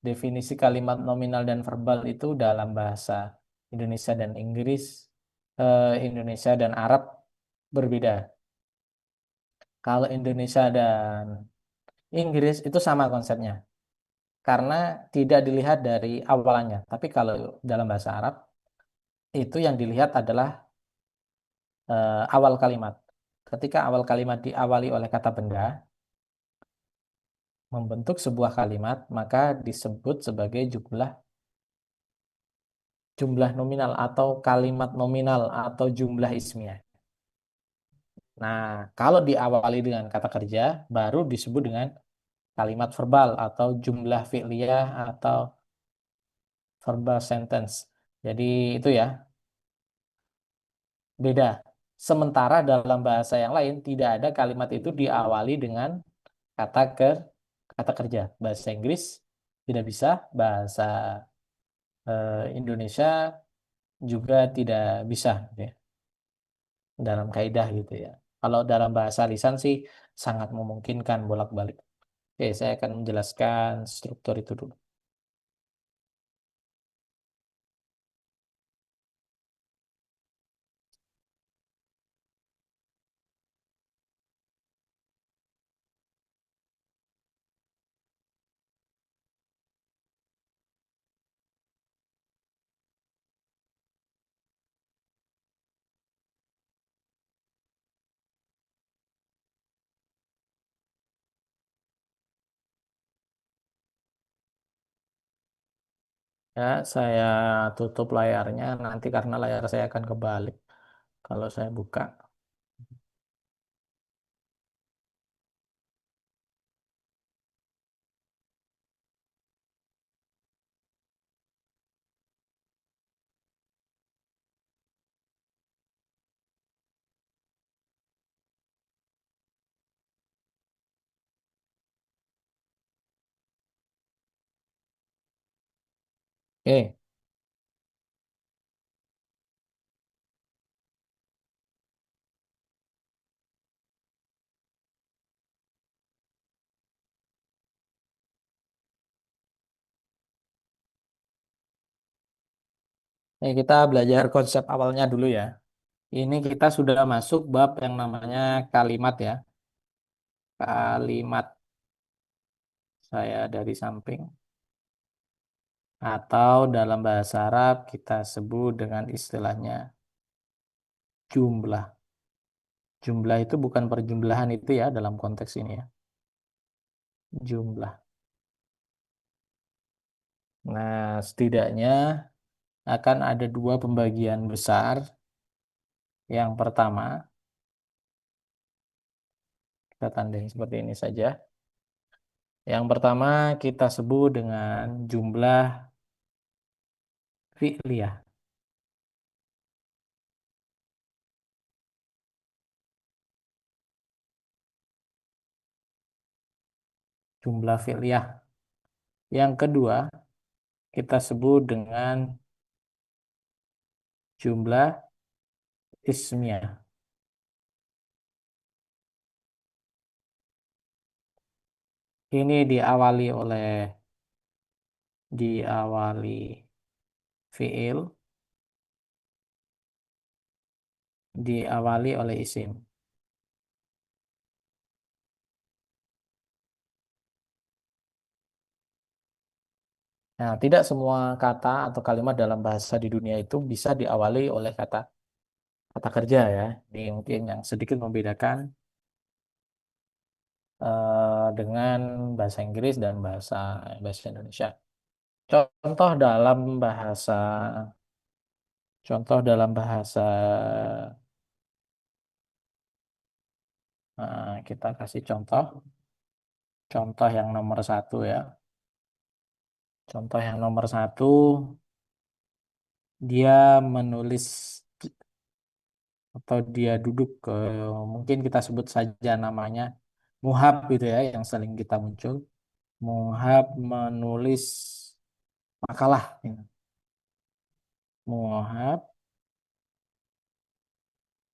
definisi kalimat nominal dan verbal itu dalam bahasa Indonesia dan Inggris, Indonesia dan Arab berbeda. Kalau Indonesia dan Inggris itu sama konsepnya, karena tidak dilihat dari awalannya. Tapi kalau dalam bahasa Arab, itu yang dilihat adalah awal kalimat. Ketika awal kalimat diawali oleh kata benda, membentuk sebuah kalimat, maka disebut sebagai jumlah jumlah nominal atau kalimat nominal atau jumlah ismiyah. Nah, kalau diawali dengan kata kerja, baru disebut dengan kalimat verbal atau jumlah fi'liyah atau verbal sentence. Jadi itu ya, beda. Sementara dalam bahasa yang lain tidak ada kalimat itu diawali dengan kata kata kerja. Bahasa Inggris tidak bisa, bahasa Indonesia juga tidak bisa gitu ya, dalam kaidah gitu ya. Kalau dalam bahasa lisan sih sangat memungkinkan bolak-balik. Oke, saya akan menjelaskan struktur itu dulu. Ya, saya tutup layarnya nanti karena layar saya akan kebalik kalau saya buka. Oke, ini kita belajar konsep awalnya dulu ya. Ini kita sudah masuk bab yang namanya kalimat ya. Kalimat saya dari samping. Atau dalam bahasa Arab kita sebut dengan istilahnya jumlah. Jumlah itu bukan perjumlahan itu ya dalam konteks ini ya. Jumlah. Nah, setidaknya akan ada dua pembagian besar. Yang pertama, kita tandai seperti ini saja. Yang pertama kita sebut dengan jumlah fi'liyah. Jumlah fi'liyah. Yang kedua, kita sebut dengan jumlah ismiyah. Ini diawali fi'il, diawali oleh isim. Nah, tidak semua kata atau kalimat dalam bahasa di dunia itu bisa diawali oleh kata kata kerja ya. Ini mungkin yang sedikit membedakan dengan bahasa Inggris dan bahasa bahasa Indonesia. Contoh dalam bahasa contoh dalam bahasa kita kasih contoh yang nomor satu ya. Contoh yang nomor satu, dia menulis atau dia duduk ke, mungkin kita sebut saja namanya Muhab gitu ya, yang sering kita muncul. Muhab menulis makalah. Muhab,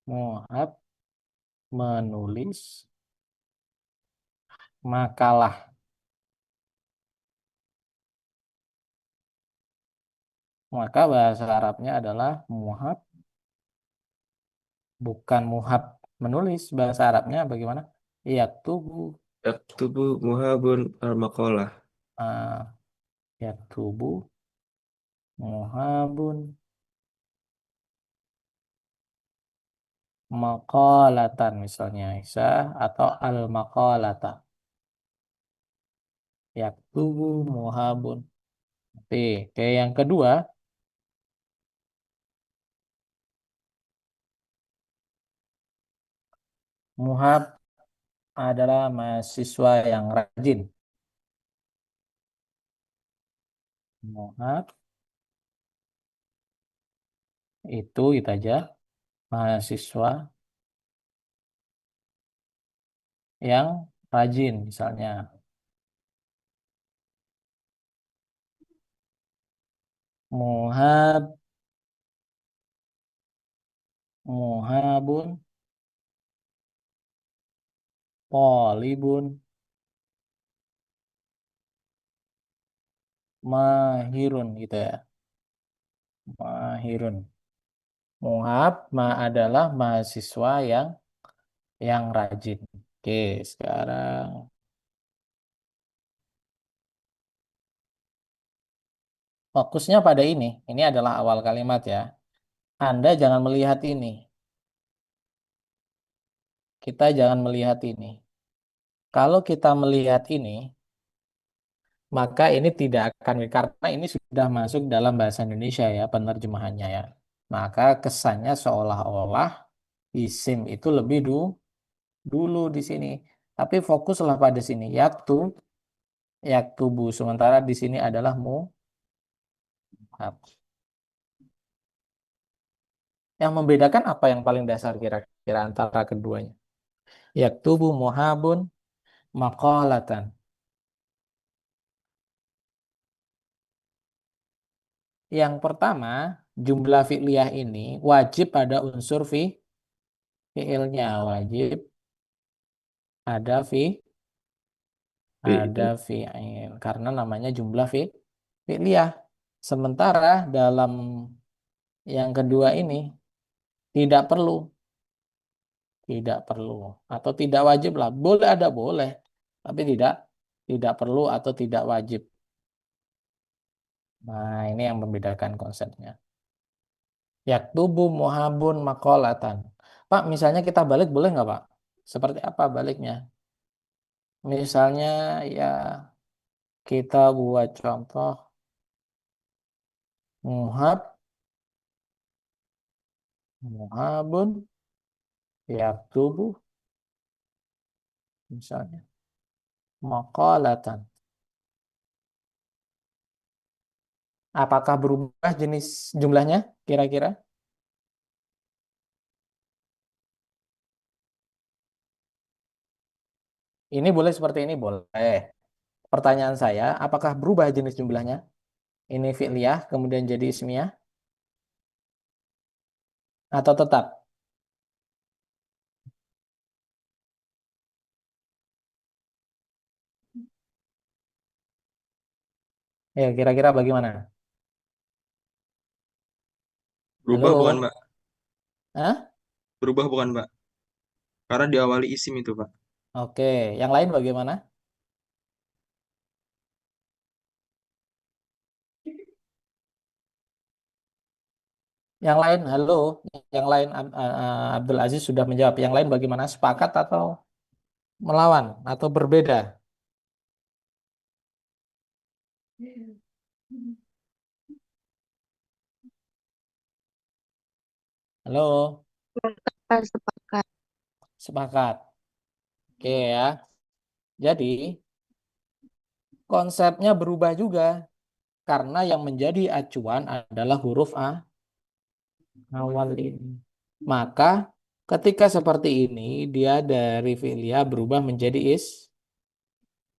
Muhab menulis makalah. Maka bahasa Arabnya adalah muhab, bukan muhab menulis. Bahasa Arabnya bagaimana? Yaktubu, Yaktubu muhabun al-maqalah. ah, yaktubu, muhabun, maqalatan misalnya Isa atau al-maqalata. Yaktubu, muhabun. Oke, oke, yang kedua, muhab adalah mahasiswa yang rajin. Muhab itu aja, mahasiswa yang rajin misalnya. Muhab, muhabun, polibun, mahirun gitu ya. Mahirun. Muhab adalah mahasiswa yang rajin. Oke, sekarang fokusnya pada ini. Ini adalah awal kalimat ya. Anda jangan melihat ini. Kita jangan melihat ini. Kalau kita melihat ini, maka ini tidak akan, karena ini sudah masuk dalam bahasa Indonesia ya, penerjemahannya ya. Maka kesannya seolah-olah isim itu lebih dulu di sini. Tapi fokuslah pada sini. Yaktubu. Sementara di sini adalah muhab. Yang membedakan apa yang paling dasar kira-kira antara keduanya? Yaktubu muhabun maqalatan. Yang pertama, jumlah fi'liyah ini wajib ada unsur fi'ilnya. Wajib ada ada Fi'il. fi'il. Karena namanya jumlah fi'liyah. Sementara dalam yang kedua ini tidak perlu. Tidak perlu. Atau tidak wajib lah. Boleh ada boleh. Tapi tidak perlu atau tidak wajib. Nah, ini yang membedakan konsepnya. Yaktubu muhabun makolatan. Pak, misalnya kita balik boleh nggak, Pak? Seperti apa baliknya? Misalnya ya kita buat contoh muhab, muhabun, yaktubu misalnya makolatan. Apakah berubah jenis jumlahnya kira-kira? Ini boleh seperti ini boleh. Pertanyaan saya, apakah berubah jenis jumlahnya? Ini fi'liyah kemudian jadi ismiyah atau tetap? Ya, kira-kira bagaimana? Berubah bukan, Halo? Mbak? Hah? Berubah bukan, Mbak? Karena diawali isim itu, Pak. Oke, yang lain bagaimana? Yang lain, halo? Yang lain Abdul Aziz sudah menjawab. Yang lain bagaimana? Sepakat atau melawan atau berbeda? Halo? Sepakat, sepakat. Sepakat. Oke ya. Jadi konsepnya berubah juga karena yang menjadi acuan adalah huruf awal ini. Maka ketika seperti ini dia dari fi'liyah berubah menjadi Ismiyah.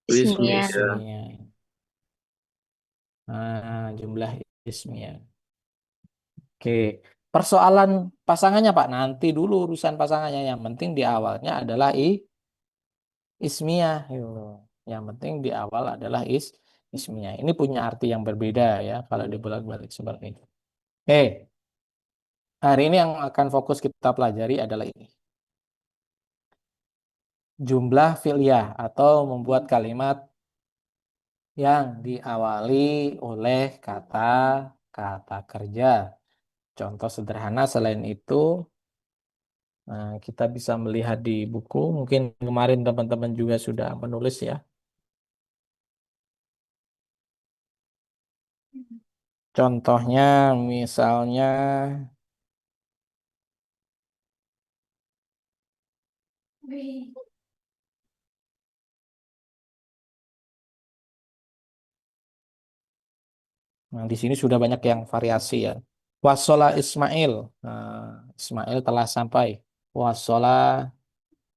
Ismiyah. ismiyah. Nah, jumlah ismiyah. Oke. Persoalan pasangannya Pak, nanti dulu urusan pasangannya. Yang penting di awalnya adalah ismiyah. Yo. Yang penting di awal adalah ismiyah. Ini punya arti yang berbeda ya kalau dibolak-balik seperti itu. Oke, hari ini yang akan fokus kita pelajari adalah ini. Jumlah fi'liyah atau membuat kalimat yang diawali oleh kata kerja. Contoh sederhana selain itu, kita bisa melihat di buku. Mungkin kemarin teman-teman juga sudah menulis ya. Contohnya misalnya di sini sudah banyak yang variasi ya. Wasola Ismail. Ismail telah sampai. Wasola,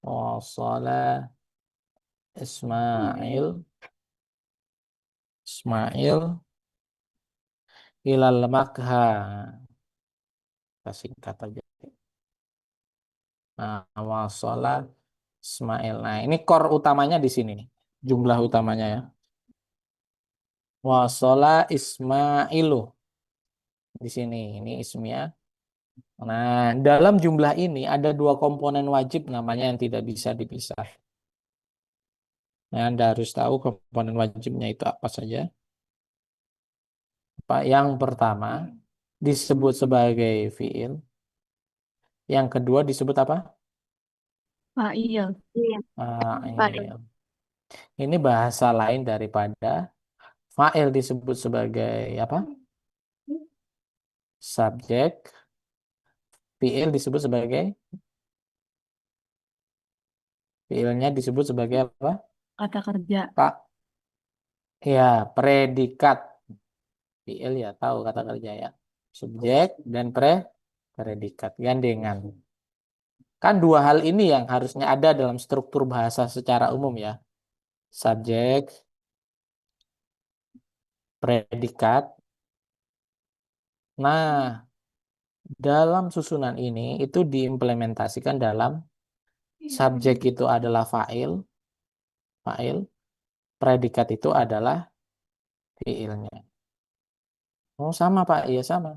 wasola Ismail, Ismail ilal makha. Kita singkat aja. Wasola Ismail. Nah, ini core utamanya di sini nih. Jumlah utamanya ya. Wasola Ismailu. Di sini, ini ismiyah. Nah, dalam jumlah ini ada dua komponen wajib namanya yang tidak bisa dipisah. Nah, Anda harus tahu komponen wajibnya itu apa saja. Yang pertama disebut sebagai fiil. Yang kedua disebut apa? Fa'il. Fa'il. Fa'il. Ini bahasa lain daripada fa'il disebut sebagai apa? Subjek. Fiil disebut sebagai fiilnya disebut sebagai apa? Kata kerja. Pak. Ya, predikat. Fiil ya tahu kata kerja ya. Subjek dan predikat gandengan. Kan dua hal ini yang harusnya ada dalam struktur bahasa secara umum ya. Subjek, predikat. Nah, dalam susunan ini itu diimplementasikan dalam subjek itu adalah fa'il, fa'il, predikat itu adalah fiilnya. Oh, sama Pak, iya sama.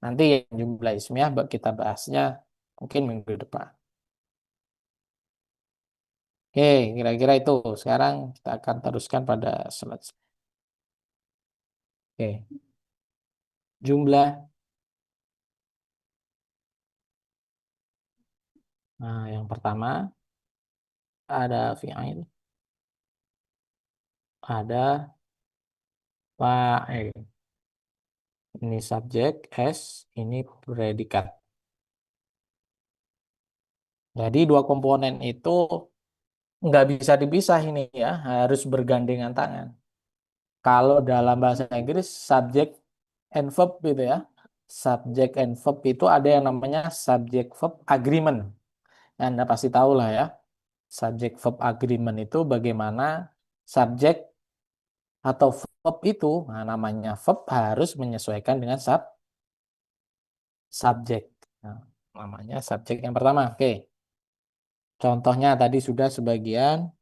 Nanti yang jumlah ismiyah kita bahasnya mungkin minggu depan. Oke, kira-kira itu. Sekarang kita akan teruskan pada slide. Oke, jumlah. Nah, yang pertama ada fi'il, ada fa'il. Ini subjek, S, ini predikat. Jadi dua komponen itu nggak bisa dipisah ini ya, harus bergandengan tangan. Kalau dalam bahasa Inggris, subject and verb gitu ya. Subject and verb itu ada yang namanya subject verb agreement. Yang Anda pasti tahu lah ya. Subject verb agreement itu bagaimana subjek atau verb itu, nah namanya verb harus menyesuaikan dengan subjek. Nah, namanya subjek yang pertama. Oke. Contohnya tadi sudah sebagian,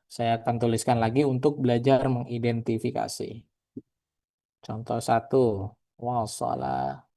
saya akan tuliskan lagi untuk belajar mengidentifikasi. Contoh satu, wasala